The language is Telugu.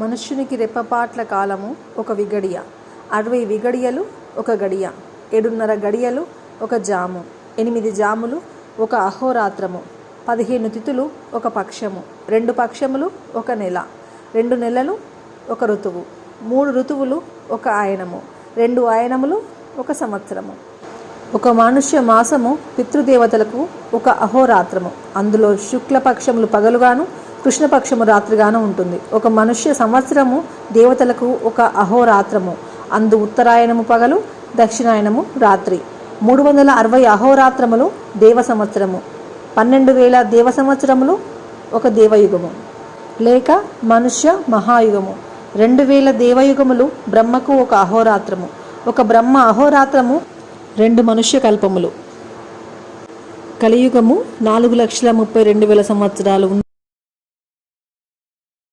మనుష్యునికి రెప్పపాట్ల కాలము ఒక విగడియ, 60 విగడియలు ఒక గడియ, 7:30 గడియలు ఒక జాము, 8 జాములు ఒక అహోరాత్రము, 15 తిథులు ఒక పక్షము, 2 పక్షములు ఒక నెల, 2 నెలలు ఒక ఋతువు, 3 ఋతువులు ఒక ఆయనము, 2 ఆయనములు ఒక సంవత్సరము. ఒక మనుష్య మాసము పితృదేవతలకు ఒక అహోరాత్రము, అందులో శుక్లపక్షములు పగలుగాను కృష్ణపక్షము రాత్రిగాను ఉంటుంది. ఒక మనుష్య సంవత్సరము దేవతలకు ఒక అహోరాత్రము, అందు ఉత్తరాయణము పగలు దక్షిణాయనము రాత్రి. 360 అహోరాత్రములు దేవ సంవత్సరము, 12,000 దేవ సంవత్సరములు ఒక దేవయుగము లేక మనుష్య మహాయుగము. 2,000 దేవయుగములు బ్రహ్మకు ఒక అహోరాత్రము, ఒక బ్రహ్మ అహోరాత్రము 2 మనుష్య కల్పములు. కలియుగము 4,32,000 సంవత్సరాలు.